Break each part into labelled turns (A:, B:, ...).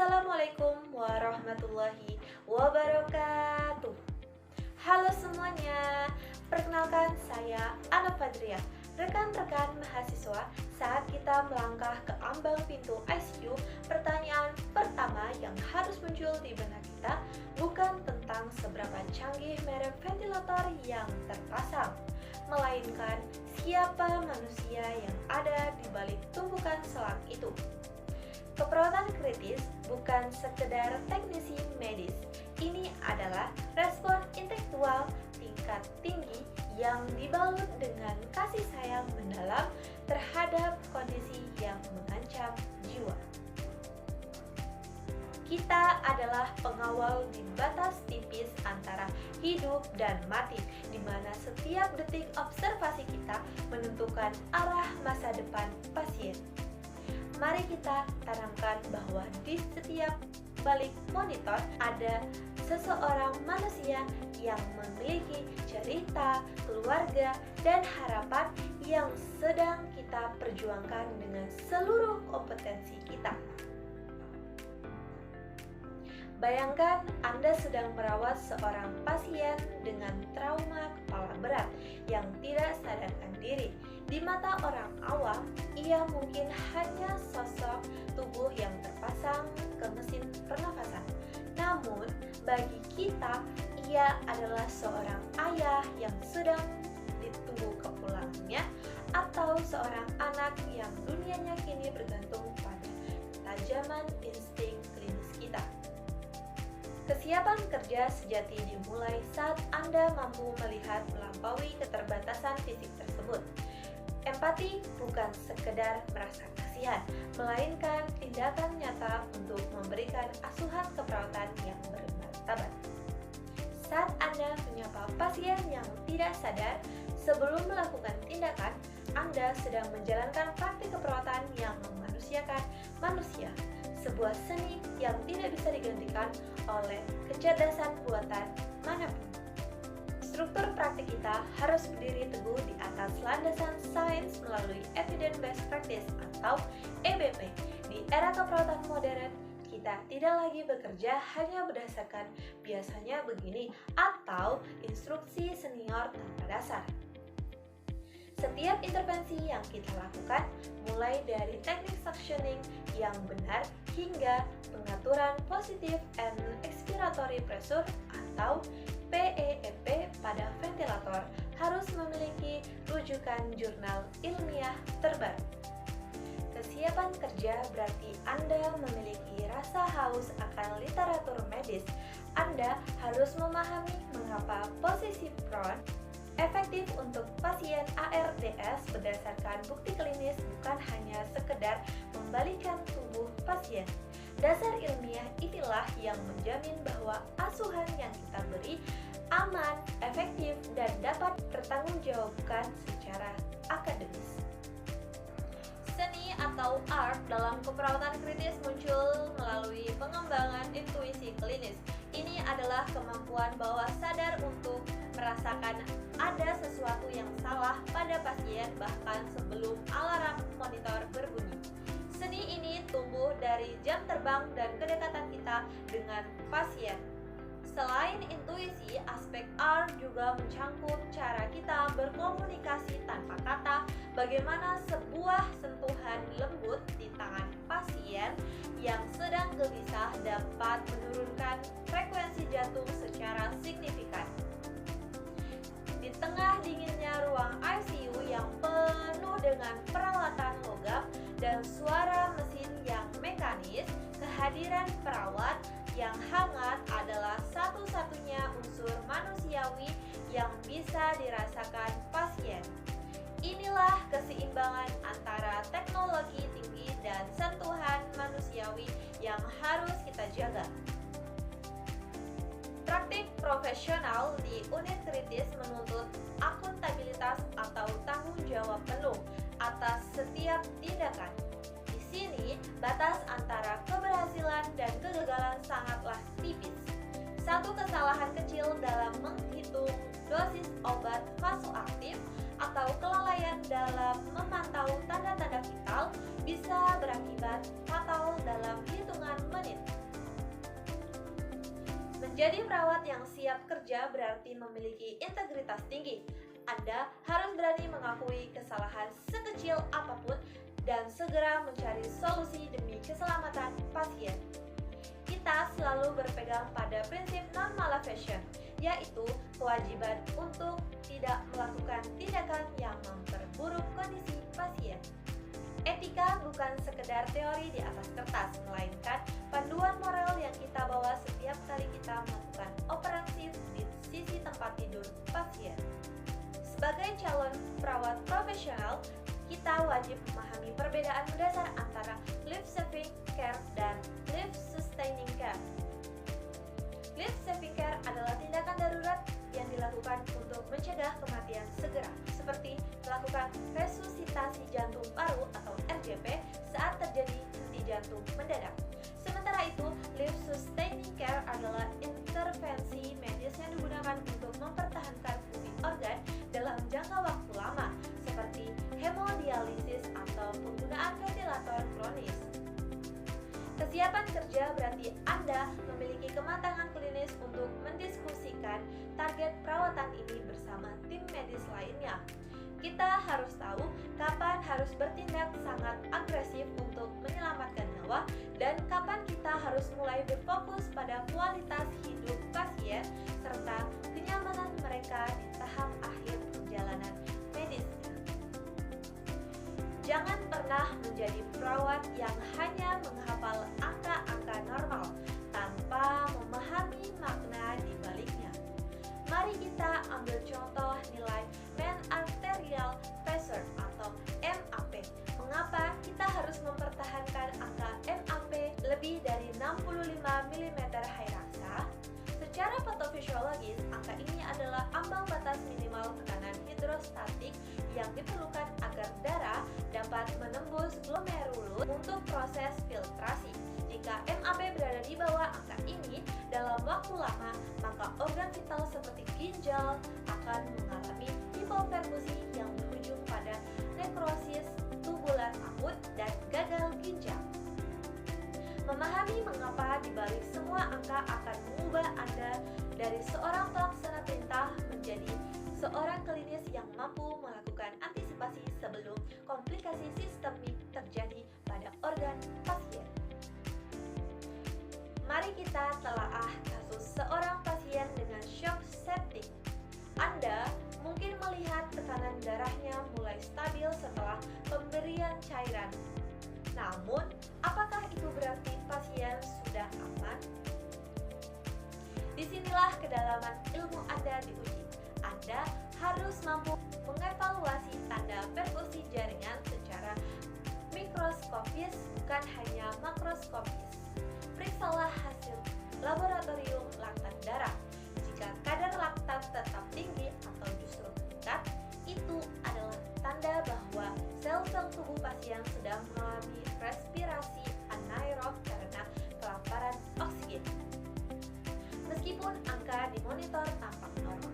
A: Assalamualaikum warahmatullahi wabarakatuh. Halo semuanya, perkenalkan saya Ana Fadria. Rekan-rekan mahasiswa, saat kita melangkah ke ambang pintu ICU, pertanyaan pertama yang harus muncul di benak kita bukan tentang seberapa canggih merek ventilator yang terpasang, melainkan siapa manusia yang ada di balik tumpukan selang itu. Keperawatan kritis bukan sekedar teknisi medis. Ini adalah respon intelektual tingkat tinggi yang dibalut dengan kasih sayang mendalam terhadap kondisi yang mengancam jiwa. Kita adalah pengawal di batas tipis antara hidup dan mati, di mana setiap detik observasi kita menentukan arah masa depan pasien. Mari kita tanamkan bahwa di setiap balik monitor ada seseorang manusia yang memiliki cerita, keluarga, dan harapan yang sedang kita perjuangkan dengan seluruh kompetensi kita. Bayangkan Anda sedang merawat seorang pasien dengan trauma kepala berat yang tidak sadarkan diri. Di mata orang awam, ia mungkin hanya sosok tubuh yang terpasang ke mesin pernafasan. Namun, bagi kita, ia adalah seorang ayah yang sedang ditunggu kepulangannya atau seorang anak yang dunianya kini bergantung pada ketajaman insting klinis kita. Kesiapan kerja sejati dimulai saat Anda mampu melihat melampaui keterbatasan fisik tersebut. Empati bukan sekedar merasa kasihan, melainkan tindakan nyata untuk memberikan asuhan keperawatan yang bermartabat. Saat Anda menyapa pasien yang tidak sadar, sebelum melakukan tindakan, Anda sedang menjalankan praktik keperawatan yang memanusiakan manusia, sebuah seni yang tidak bisa digantikan oleh kecerdasan buatan manapun. Struktur praktik kita harus berdiri teguh di atas landasan sains melalui Evidence-Based Practice atau EBP. Di era keperawatan modern, kita tidak lagi bekerja hanya berdasarkan biasanya begini atau instruksi senior tanpa dasar. Setiap intervensi yang kita lakukan, mulai dari teknik suctioning yang benar hingga pengaturan positive and expiratory pressure atau PEEP pada ventilator, harus memiliki rujukan jurnal ilmiah terbaru. Kesiapan kerja berarti Anda memiliki rasa haus akan literatur medis. Anda harus memahami mengapa posisi prone efektif untuk pasien ARDS berdasarkan bukti klinis, bukan hanya sekedar membalikkan tubuh pasien. Dasar ilmiah inilah yang menjamin bahwa asuhan yang kita beri aman, efektif, dan dapat bertanggungjawabkan secara akademis. Seni atau art dalam keperawatan kritis muncul melalui pengembangan intuisi klinis. Ini adalah kemampuan bawah sadar untuk merasakan ada sesuatu yang salah pada pasien bahkan sebelum alarm monitor berbunyi. Seni ini tumbuh dari jam terbang dan kedekatan kita dengan pasien. Selain intuisi, aspek art juga mencangkup cara kita berkomunikasi tanpa kata, bagaimana sebuah sentuhan lembut di tangan pasien yang sedang gelisah dapat menurunkan frekuensi jantung secara signifikan. Di tengah dinginnya ruang ICU yang penuh dengan peralatan logam dan suara mesin yang mekanis, kehadiran perawat yang hangat adalah satu-satunya unsur manusiawi yang bisa dirasakan pasien. Inilah keseimbangan antara teknologi tinggi dan sentuhan manusiawi yang harus kita jaga. Praktik profesional di unit kritis menuntut akuntabilitas atau tanggung jawab penuh atas setiap tindakan. Di sini, batas antara keberhasilan dan kegagalan sangatlah tipis. Satu kesalahan kecil dalam menghitung dosis obat vasoaktif atau kelalaian dalam memantau tanda-tanda vital bisa berakibat fatal dalam hitungan menit. Jadi perawat yang siap kerja berarti memiliki integritas tinggi. Anda harus berani mengakui kesalahan sekecil apapun dan segera mencari solusi demi keselamatan pasien. Kita selalu berpegang pada prinsip non-maleficence, yaitu kewajiban untuk tidak melakukan tindakan yang memperburuk kondisi pasien. Etika bukan sekedar teori di atas kertas, melainkan panduan moral yang kita bawa setiap kali kita melakukan operasi di sisi tempat tidur pasien. Sebagai calon perawat profesional, kita wajib memahami perbedaan mendasar antara life-saving care dan life-sustaining care. Life-saving care adalah tindakan darurat yang dilakukan untuk mencegah kematian segera, seperti melakukan resusitasi jantung paru atau RJP saat terjadi henti jantung mendadak. Sementara itu, life-sustaining care adalah intervensi medis yang digunakan untuk mempertahankan fungsi organ dalam jangka waktu lama, seperti hemodialisis atau penggunaan ventilator kronis. Kesiapan kerja berarti Anda memiliki kematangan klinis untuk mendiskusikan target perawatan ini bersama tim medis lainnya. Kita harus tahu kapan harus bertindak sangat agresif untuk menyelamatkan nyawa dan kapan kita harus mulai berfokus pada kualitas hidup pasien serta kenyamanan mereka di tahap akhir perjalanan medisnya. Jangan pernah menjadi perawat yang hanya menghafal angka-angka normal tanpa memahami makna di baliknya. Mari kita ambil contoh nilai mean arterial pressure atau MAP. Mengapa kita harus mempertahankan angka MAP lebih dari 65 mm Hg raksa? Secara patofisiologis, angka ini adalah ambang batas minimal tekanan hidrostatik yang diperlukan agar darah dapat menembus glomerulus untuk proses filtrasi. Jika MAP berada di bawah angka ini dalam waktu lama, maka organ vital seperti ginjal akan mengalami hipoperfusi yang berujung pada nekrosis tubular akut dan gagal ginjal. Memahami mengapa dibalik semua angka akan mengubah Anda dari seorang pelaksana perintah menjadi seorang klinis yang mampu melakukan antisipasi sebelum komplikasi sistemik terjadi pada organ pasien. Mari kita telaah kasus seorang pasien dengan shock septic. Anda mungkin melihat tekanan darahnya mulai stabil setelah pemberian cairan. Namun, apakah itu berarti pasien sudah aman? Disinilah kedalaman ilmu Anda diuji. Anda harus mampu mengevaluasi tanda perfusi jaringan secara mikroskopis, bukan hanya makroskopis. Periksalah hasil laboratorium laktat darah. Jika kadar laktat tetap tinggi atau justru meningkat, itu adalah tanda bahwa sel-sel tubuh pasien sedang mengalami respirasi anaerob karena kelaparan oksigen. Meskipun angka dimonitor tampak normal.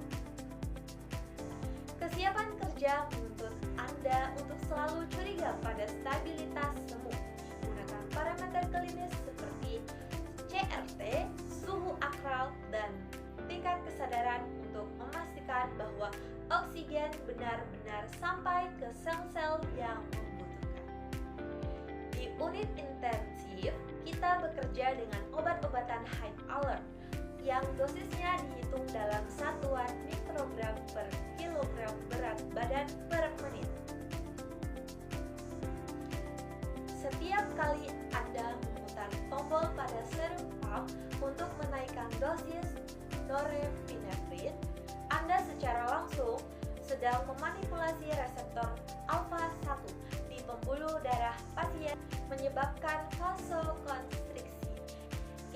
A: Kesiapan kerja menuntut Anda untuk selalu curiga pada stabilitas semu. Gunakan parameter klinis seperti CRT, suhu akral, dan tingkat kesadaran untuk memastikan bahwa oksigen benar-benar sampai ke sel-sel yang membutuhkan. Di unit intensif, kita bekerja dengan obat-obatan high alert yang dosisnya dihitung dalam satuan mikrogram per kilogram berat badan per menit. Setiap kali Anda memutar tombol pada serum pump untuk menaikkan dosis norepinefrin, Anda secara langsung sedang memanipulasi reseptor alfa 1 di pembuluh darah pasien menyebabkan vasokonstriksi.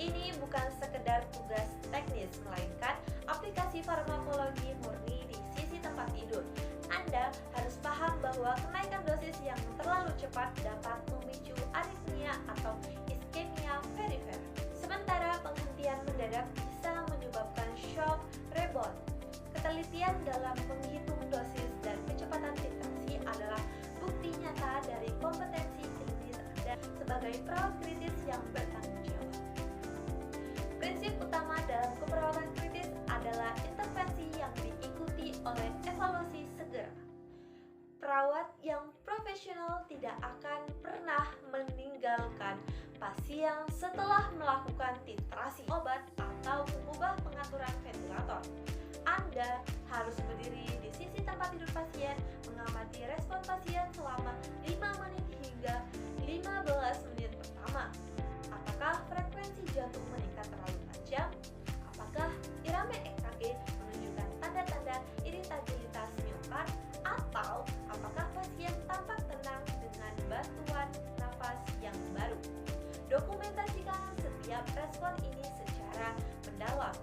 A: Ini bukan sekedar tugas teknis, melainkan aplikasi farmakologi murni di sisi tempat tidur. Anda harus paham bahwa kenaikan dosis yang terlalu cepat dapat memicu aritmia atau iskemia perifer. Sementara penghentian mendadak bisa menyebabkan shock rebound. Ketelitian dalam menghitung dosis dan kecepatan filtrasi adalah bukti nyata dari kompetensi klinis Anda sebagai perawat kritis yang bertanggung jawab. Prinsip utama dalam keperawatan kritis adalah intervensi yang diikuti oleh evaluasi segera. Perawat yang profesional tidak akan pernah meninggalkan pasien setelah melakukan titrasi obat atau mengubah pengaturan ventilator. Anda harus berdiri di sisi tempat tidur pasien, mengamati respon pasien selama 5 menit hingga 15 menit pertama. Apakah frekuensi jantung meningkat terlalu tajam? Apakah irama EKG menunjukkan tanda-tanda iritabilitas miokard? Atau apakah pasien tampak tenang dengan bantuan nafas yang baru? Dokumentasikan setiap respon ini secara mendalam.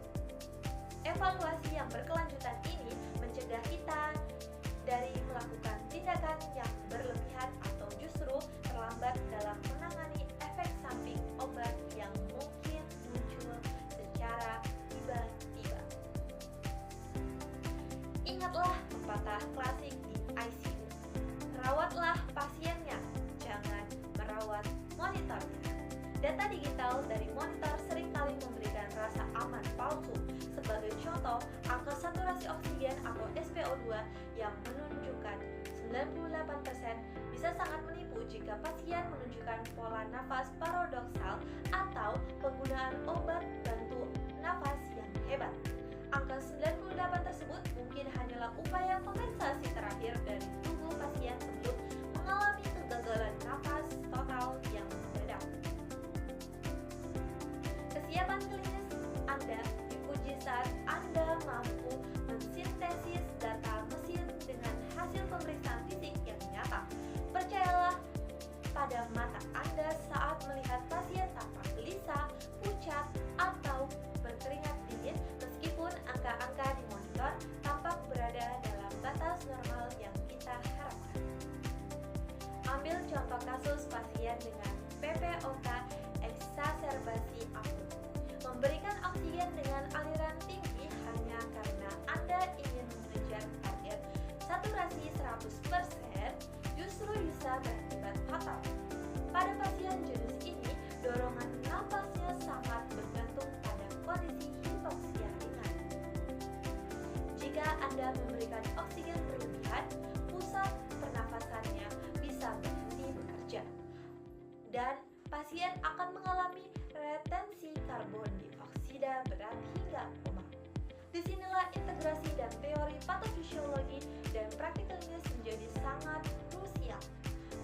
A: Evaluasi yang berkelanjutan ini mencegah kita dari melakukan tindakan yang berlebihan atau justru terlambat dalam menangani efek samping obat yang mungkin muncul secara tiba-tiba. Ingatlah pepatah klasik di ICU, rawatlah pasiennya, jangan merawat monitornya. Data digital dari monitor seringkali memberikan rasa aman palsu. Sebagai contoh, angka saturasi oksigen atau SpO2 yang menunjukkan 98% bisa sangat menipu jika pasien menunjukkan pola nafas paradoksal atau penggunaan obat bantu nafas yang hebat. Angka 98 tersebut mungkin hanyalah upaya kompensasi terakhir dari tubuh pasien sebelum mengalami kegagalan nafas total yang mendadak. Kesiapan klinis Anda diuji saat Anda mampu mensintesis data mesin dengan hasil pemeriksaan fisik yang nyata. Percayalah pada mata Anda saat melihat pasien tampak gelisah, pucat, atau berkeringat dingin meskipun angka-angka di monitor tampak berada dalam batas normal yang kita harapkan. Ambil contoh kasus pasien dengan PPOK eksaserbasi akut. Memberikan oksigen dengan aliran tinggi hanya karena Anda ingin mengejar target saturasi 100% justru bisa berakibat fatal. Pada pasien jenis ini, dorongan nafasnya sangat bergantung pada kondisi hipoksia ringan. Jika Anda memberikan oksigen berlebihan, pusat pernafasannya bisa berhenti bekerja dan pasien akan mengalami retensi karbon dioksida berat hingga koma. Disinilah integrasi dan teori patofisiologi dan praktik klinis menjadi sangat krusial.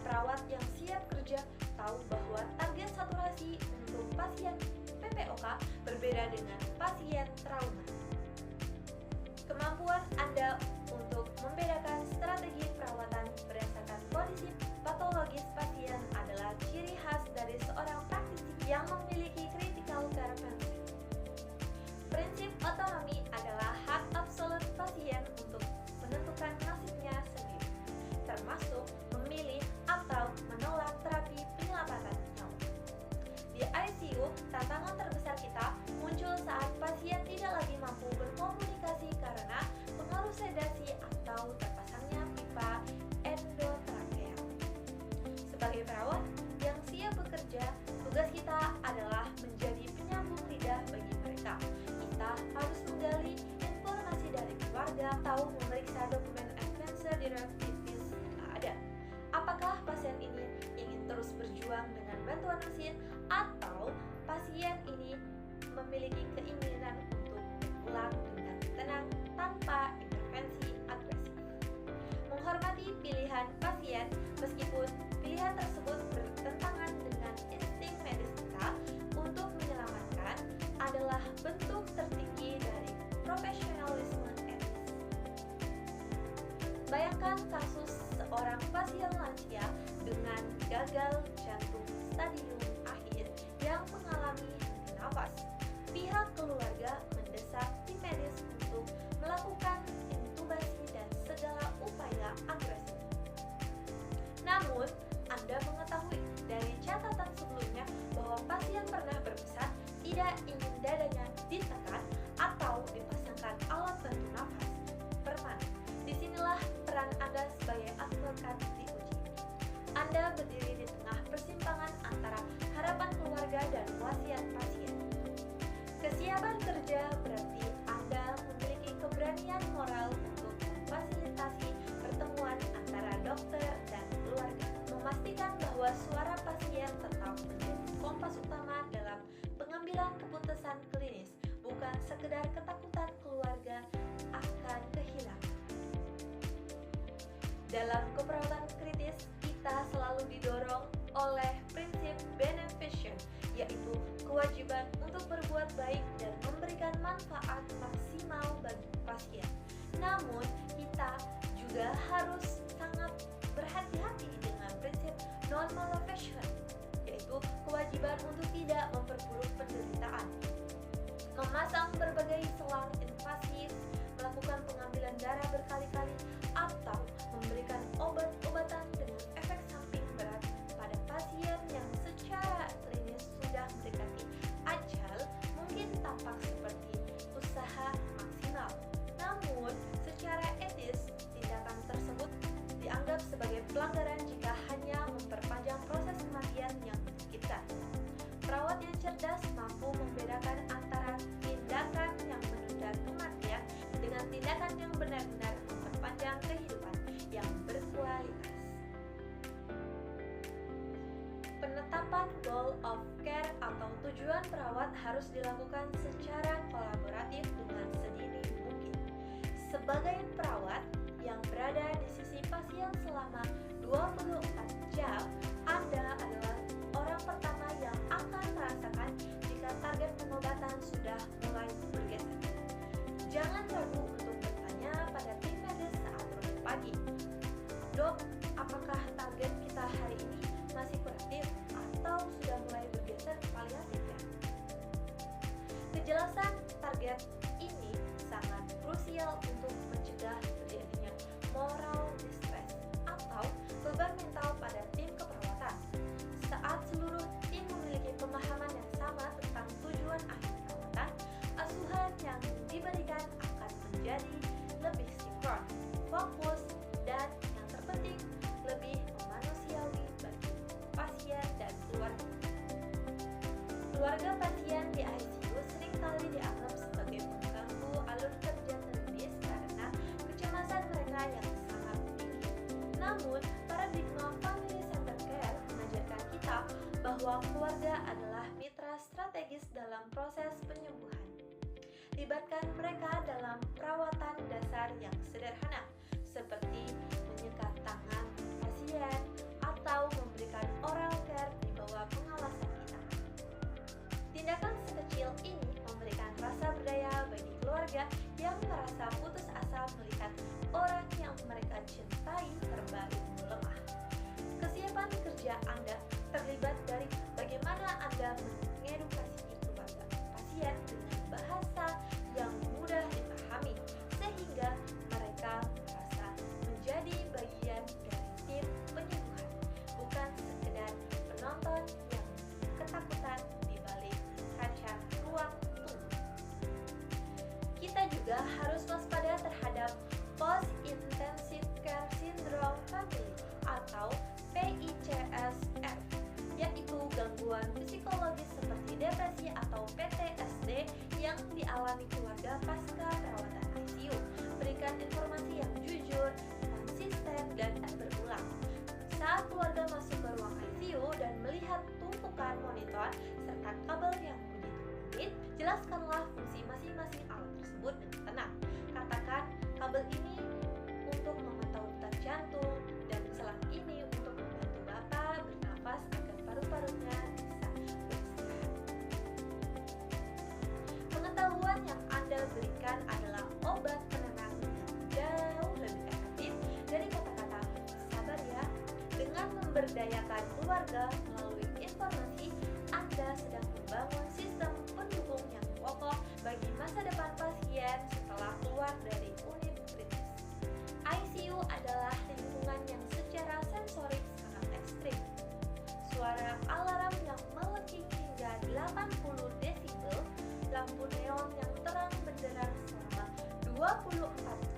A: Perawat yang siap kerja tahu bahwa target saturasi untuk pasien PPOK berbeda dengan pasien trauma. Kemampuan Anda untuk membedakan strategi perawatan berdasarkan kondisi patologis pasien adalah ciri khas dari seorang praktisi yang memiliki critical care mindset. Prinsip otonomi adalah hak absolut pasien untuk menentukan nasibnya sendiri, termasuk memilih atau menolak terapi penyelamatan nyawa. Di ICU, tantangan terbesar kita muncul saat pasien tidak lagi mampu berkomunikasi karena pengaruh sedasi atau terpasangnya pipa endotrakeal. Sebagai perawat yang siap bekerja, tugas kita adalah menjadi penyambung lidah bagi mereka. Kita harus menggali informasi dari keluarga atau memeriksa dokumen advance directives jika ada. Apakah pasien ini ingin terus berjuang dengan bantuan mesin atau pasien ini memiliki keinginan untuk pulang dengan tenang tanpa intervensi agresif. Menghormati pilihan pasien meskipun pilihan tersebut bertentangan dengan insting medis kita untuk menyelamatkan adalah bentuk tertinggi dari profesionalisme etis. Bayangkan kasus seorang pasien lansia dengan gagal jantung stadium akhir yang mengalami henti nafas. Pihak keluarga mendesak tim medis untuk melakukan intubasi dan segala upaya agresif. Namun, Anda mengetahui dari catatan sebelumnya bahwa pasien pernah berpesan tidak ingin dadanya ditekan atau dipasangkan alat bantu nafas permanen. Disinilah peran Anda sebagai advokat diuji. Anda berdiri di tengah persimpangan antara harapan keluarga dan wasiat pasien. Kesiapan kerja bermanfaat maksimal bagi pasien. Namun, kita juga harus sangat berhati-hati dengan prinsip non-malefacient, yaitu kewajiban untuk tidak memperburuk penderitaan. Memasang berbagai selang invasif, melakukan pengambilan darah berkali-kali, atau memberikan obat-obatan dengan efek samping berat pada pasien yang secara klinis sudah mendekati ajal mungkin tampak seperti usaha maksimal. Namun, secara etis, tindakan tersebut dianggap sebagai pelanggaran jika hanya memperpanjang proses kematian yang menyakitkan. Perawat yang cerdas mampu membedakan antara tindakan yang menunda kematian dengan tindakan yang benar-benar memperpanjang kehidupan yang berkualitas. Penetapan goal of care atau tujuan perawat harus dilakukan secara kolaboratif dengan sedini mungkin. Sebagai perawat yang berada di sisi pasien selama 24 jam, Anda adalah orang pertama yang akan merasakan jika target pengobatan sudah mulai bergeser. Jangan ragu untuk bertanya pada tim medis saat ronde pagi. Dok, apakah target kita hari ini masih kuratif atau sudah mulai bergeser ke paliatif ya? Kejelasan target ini sangat krusial untuk mencegah terjadinya moral distress atau beban mental pada tim keperawatan. Saat seluruh tim memiliki pemahaman yang sama tentang tujuan akhir perawatan, asuhan yang diberikan akan menjadi lebih sinkron, fokus, dan yang terpenting lebih manusiawi bagi pasien dan keluarga. Keluarga pasien di ICU seringkali dianggap sebagai pengganggu alur kerja medis karena kecemasan mereka yang sangat tinggi. Namun, paradigma family center care mengajarkan kita bahwa keluarga adalah mitra strategis dalam proses penyembuhan. Libatkan mereka dalam perawatan dasar yang sederhana, seperti menyekat tangan pasien atau memberikan oral care di bawah pengawasan kita. Tindakan sekecil ini memberikan rasa berdaya bagi keluarga yang merasa putus asa melihat orang yang mereka cintai terbalik lemah. Kesiapan kerja Anda terlibat dari bagaimana Anda mengedukasi keluarga pasien dengan bahasa yang mudah dipahami, sehingga mereka merasa menjadi bagian dari tim penyembuhan, bukan sekedar penonton yang ketakutan di balik kaca ruang tunggu. Kita juga harus waspada terhadap Post-Intensive Care Syndrome Family atau PICSF, yaitu gangguan psikologis seperti depresi atau PTSD yang dialami keluarga pasca perawatan ICU. Berikan informasi yang jujur, konsisten, dan berulang. Saat keluarga masuk ke ruang ICU dan melihat tumpukan monitor serta kabel yang begitu rumit, jelaskanlah fungsi masing-masing alat tersebut dengan tenang. Katakan, kabel ini untuk memantau detak jantung dan selang ini untuk membantu Bapak bernafas agar paru-parunya bisa beristirahat. Pengetahuan yang Anda berikan adalah obat penenang yang jauh lebih efektif dari kata-kata sabar ya. Dengan memberdayakan keluarga melalui informasi, Anda sedang membangun sistem pendukung yang kokoh bagi masa depan pasien setelah keluar dari unit kritis. ICU adalah lingkungan yang secara sensorik sangat ekstrim. Suara alarm yang melekik hingga 80 desibel, lampu neon yang terang benderang selama 24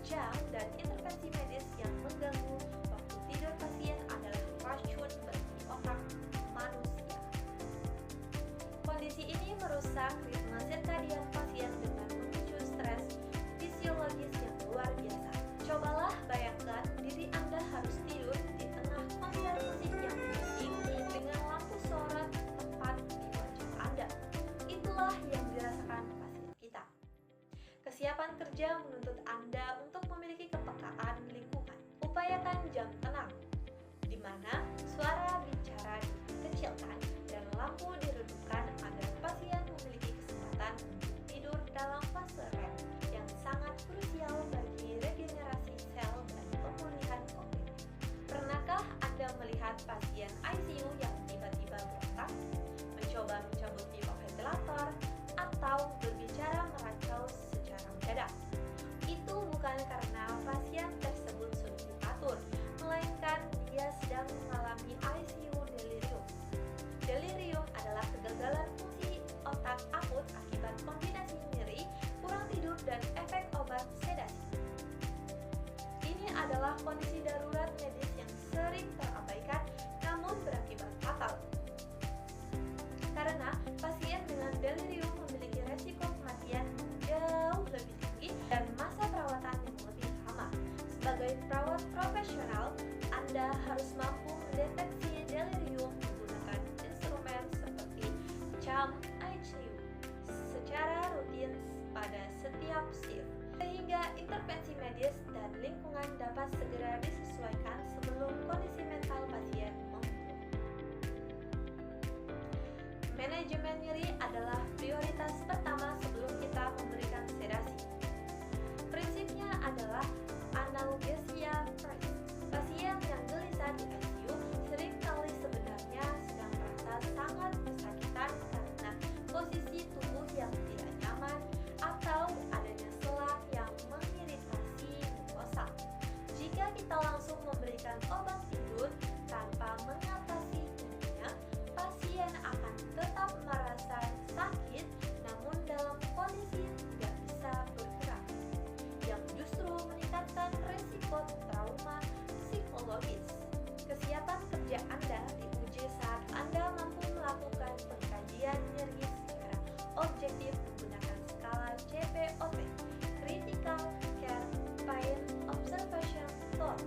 A: jam, dan intervensi medis yang mengganggu waktu tidur pasien adalah racun bagi otak manusia. Kondisi ini merusak ritme sirkadian pasien dengan memicu stres fisiologis yang luar biasa. Cobalah bayangkan diri Anda harus tidur di tengah konser musik yang menyiting dengan lampu sorot tepat di wajah Anda. Itulah yang dirasakan pasien kita. Kesiapan kerja menuntut Anda untuk memiliki kepekaan lingkungan. Upayakan jam tenang, di mana suara bicara dikecilkan dan lampu diredupkan agar pasien memiliki kesempatan untuk tidur dalam fase medis dan lingkungan dapat segera disesuaikan sebelum kondisi mental pasien memburuk. Manajemen nyeri adalah prioritas pertama sebelum kita memberikan sedasi. Prinsipnya adalah analgesia first. Pasien yang gelisah di ICU seringkali sebenarnya sedang merasa sangat kesakitan karena posisi tubuh yang tidak nyaman atau adanya selang yang mengiritasi mukosa. Jika kita langsung memberikan obat tidur tanpa mengatasi nyerinya, pasien akan tetap merasa sakit namun dalam kondisi tidak bisa bergerak, yang justru meningkatkan resiko trauma psikologis. Kesiapan kerja Anda diuji saat Anda mampu melakukan pengkajian nyeri secara objektif menggunakan skala CPOT (Critical Care Pain Observation Score)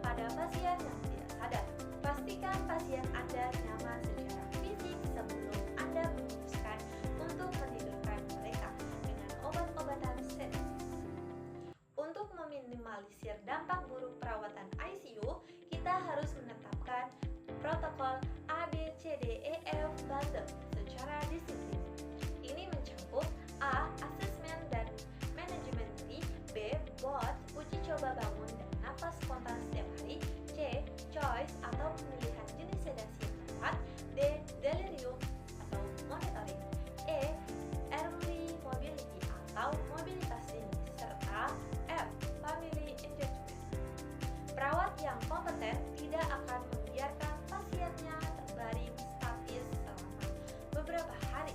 A: pada pasien yang tidak sadar. Pastikan pasien Anda nyaman secara fisik sebelum Anda memutuskan untuk menidurkan mereka dengan obat-obatan sedatif. Untuk meminimalisir dampak buruk perawatan ICU, kita harus menetapkan protokol ABCDEF bundle secara disiplin. Ini mencakup A. Asesmen dan manajemen nyeri, B. BOT, uji coba bangun dan nafas spontan setiap hari, C. Choice atau pemilihan jenis sedasi yang tepat, D. Delirium atau monitoring, E. Early mobility atau mobilitas dini, serta F. Family engagement. Perawat yang kompeten tidak akan membiarkan pasiennya terbaring statis selama beberapa hari,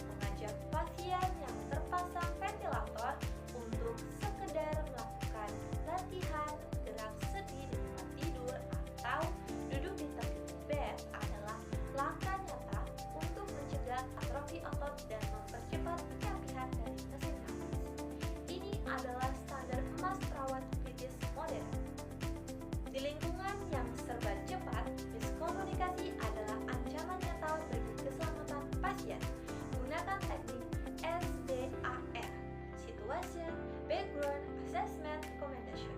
A: mengajak pasien yang terpasang ventilator untuk sekedar melakukan latihan gerak sendi di tempat tidur atau duduk di tepi bed adalah langkah nyata untuk mencegah atrofi otot dan mempercepat penyapihan dari mesin nafas. Ini adalah standar emas perawat kritis modern. Di lingkungan yang serba cepat, miskomunikasi adalah ancaman nyata bagi keselamatan pasien. Gunakan teknik SBAR (Situation Background Assessment Recommendation).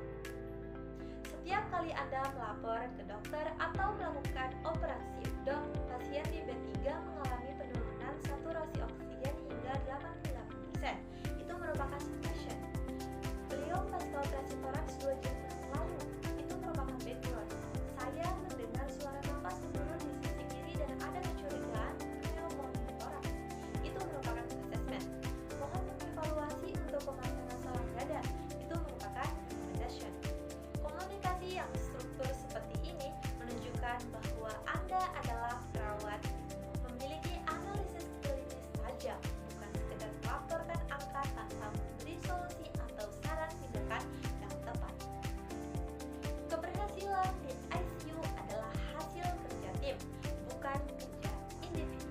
A: Setiap kali Anda melapor ke dokter atau melakukan operasi dok, pasien di B3 mengalami penurunan saturasi oksigen hingga 88%. Itu merupakan sedation. Beliau pasca operasi toraks 2 jam lalu. Itu merupakan background. Saya mendengar suara nafas menurun di sisi kiri dan ada kecurigaan pneumotoraks. Itu merupakan assessment. Mohon mengevaluasi untuk pemasangan salam dada. Itu merupakan recommendation. Komunikasi yang struktur seperti ini menunjukkan bahwa Anda adalah perawat memiliki analisis klinis tajam, bukan sekedar melaporkan angka tanpa memberi solusi atau saran tindakan yang tepat. Keberhasilan di ICU adalah hasil kerja tim, bukan kerja individu.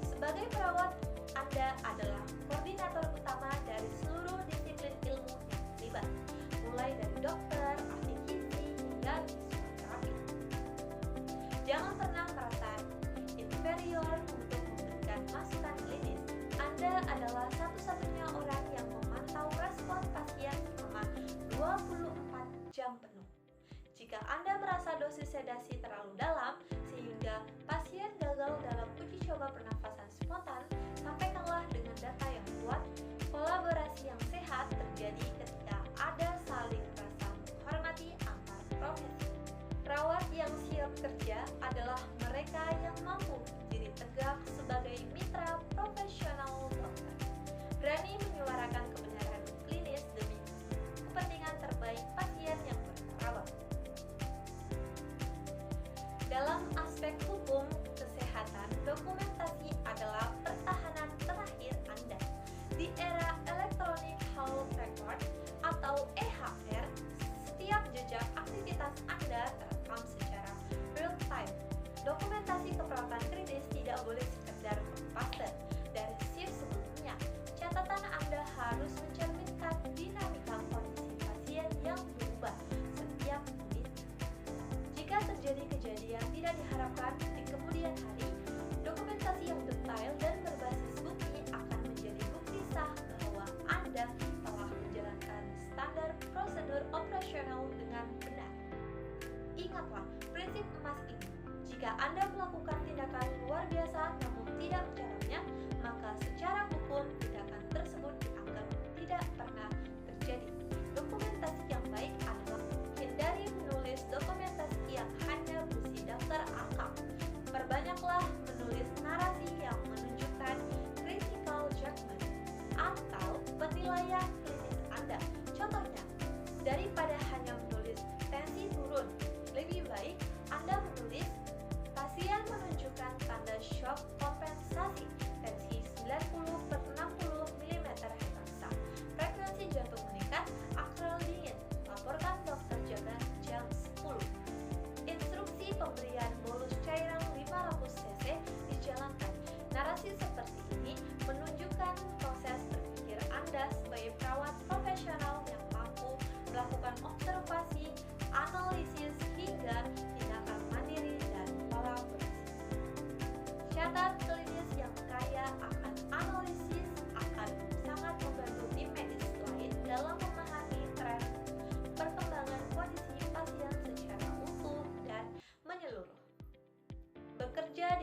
A: Sebagai perawat, Anda adalah koordinator utama dari seluruh disiplin ilmu yang terlibat, mulai dari dokter, ahli gizi, hingga fisioterapi. Jangan pernah merasa inferior untuk memberikan masukan klinis. Anda adalah satu-satunya orang yang memantau respon pasien selama 24 jam penuh. Jika Anda merasa dosis sedasi terlalu dalam sehingga pasien gagal dalam uji coba pernafasan spontan, sampaikanlah dengan data yang kuat. Kolaborasi yang sehat terjadi ketika ada saling rasa menghormati antar profesi. Perawat yang siap kerja adalah mereka yang mampu berdiri tegak sebagai mitra profesional dokter, berani menyuarakan kebenaran klinis demi kepentingan terbaik pasien yang bermartabat. Dalam aspek hukum kesehatan, dokumentasi adalah pertahanan terakhir Anda. Di era Electronic Health Record atau EHR, setiap jejak aktivitas Anda terekam secara real time. Dokumentasi keperawatan kritis tidak boleh sekedar copy-paste dari shift sebelumnya. Catatan Anda harus mencerminkan dinamika kondisi pasien yang berubah setiap menitnya. Jika terjadi kejadian tidak diharapkan di kemudian hari, dokumentasi yang detail dan berbasis bukti akan menjadi bukti sah bahwa Anda telah menjalankan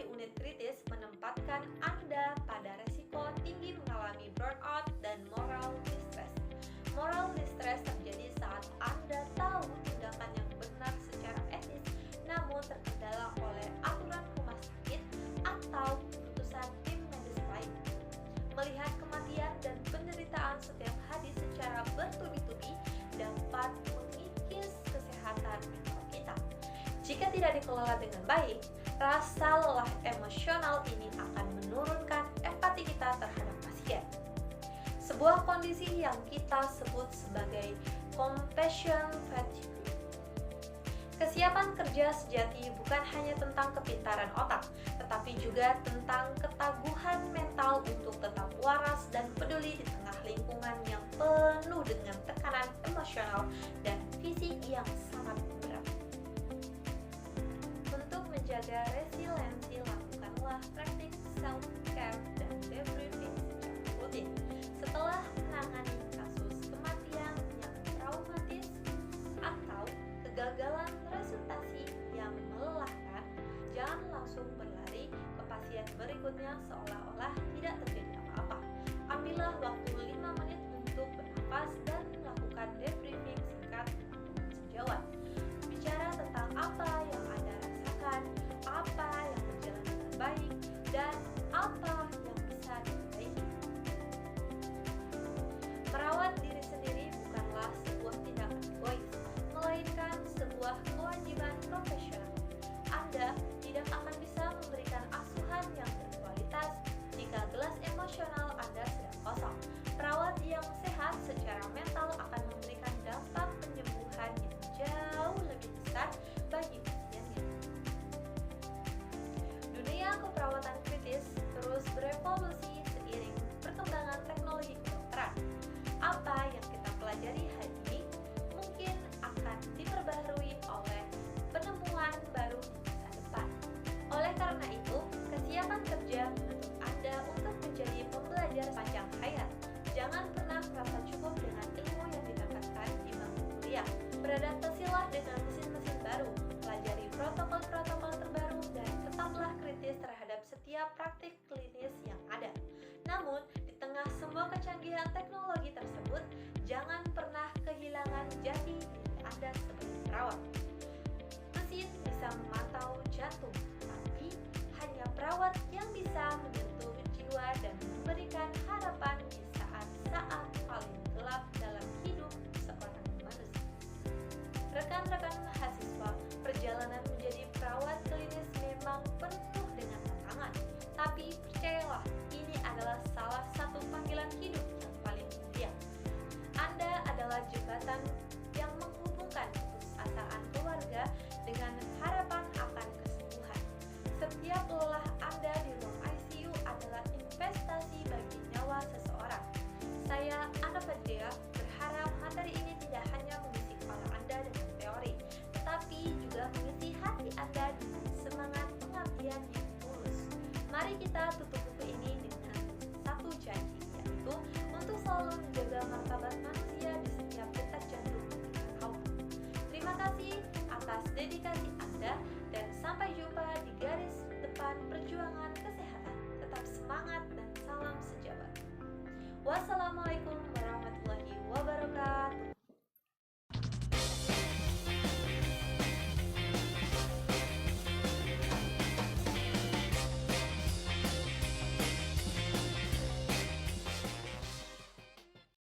A: di unit kritis menempatkan Anda pada resiko tinggi mengalami burnout dan moral distress. Moral distress terjadi saat Anda tahu tindakan yang benar secara etis, namun terkendala oleh aturan rumah sakit atau keputusan tim medis lain. Melihat kematian dan penderitaan setiap hari secara bertubi-tubi dapat mengikis kesehatan mental kita. Jika tidak dikelola dengan baik, rasa lelah emosional ini akan menurunkan empati kita terhadap pasien. Sebuah kondisi yang kita sebut sebagai compassion fatigue. Kesiapan kerja sejati bukan hanya tentang kepintaran otak, tetapi juga tentang ketaguhan mental untuk tetap waras dan peduli di tengah lingkungan yang penuh dengan tekanan emosional dan fisik yang sangat berat. Untuk menjaga resiliensi, lakukanlah praktik self-care dan debriefing secara rutin. Setelah menangani kasus kematian yang traumatis atau kegagalan resultasi yang melelahkan, jangan langsung berlari ke pasien berikutnya seolah-olah tidak terjadi apa-apa. Ambillah waktu 5 menit untuk bernafas dan melakukan debriefing singkat dengan sejawat. Bicara tentang apa yang Anda rasakan, apa yang berjalan dengan baik, dan apa yang bisa diperbaiki. Merawat diri sendiri bukanlah sebuah tindakan egois, melainkan sebuah kewajiban profesional. Anda tidak akan bisa memberikan asuhan yang berkualitas jika gelas emosional Anda sedang kosong. Perawat yang sehat secara mental akan memberikan dampak penyembuhan yang jauh lebih besar bagi pasiennya. Dunia keperawatan kritis terus berevolusi seiring perkembangan teknologi kedokteran. Apa yang kita pelajari hari ini mungkin akan diperbaharui oleh penemuan baru di masa depan. Oleh karena itu, kesiapan kerja menuntut Anda untuk menjadi pembelajar sepanjang hayat. Jangan pernah merasa cukup dengan ilmu yang didapatkan di bangku kuliah. Beradaptasilah dengan mesin-mesin baru, pelajari protokol-protokol terbaru, dan tetaplah kritis terhadap setiap praktik klinis yang ada. Namun, di tengah semua kecanggihan teknologi tersebut, jangan pernah kehilangan jati diri Anda sebagai perawat. Mesin bisa memantau jantung, tapi hanya perawat yang bisa menyentuh jiwa dan memberikan harapan di saat-saat paling gelap dalam hidup seorang manusia. Rekan-rekan mahasiswa, perjalanan menjadi perawat klinis memang penuh dengan tantangan, tapi percayalah, ini adalah salah satu panggilan hidup yang paling mulia. Anda adalah jembatan yang menghubungkan keputusasaan keluarga dengan harapan akan kesembuhan. Setiap lelah Anda di ruang ICU adalah investasi bagi nyawa seseorang. Saya, Anna Fadria, berharap materi ini tidak hanya mengisi kepala Anda dengan teori, tetapi juga mengisi hati Anda dengan semangat pengabdian yang tulus. Mari kita tutup buku ini dengan satu janji, yaitu untuk selalu menjaga martabat manusia di setiap detak jantung awal. Terima kasih atas dedikasi Anda dan sampai jumpa di garis depan perjuangan kesehatan. Tetap semangat dan salam sejawat. Wassalamualaikum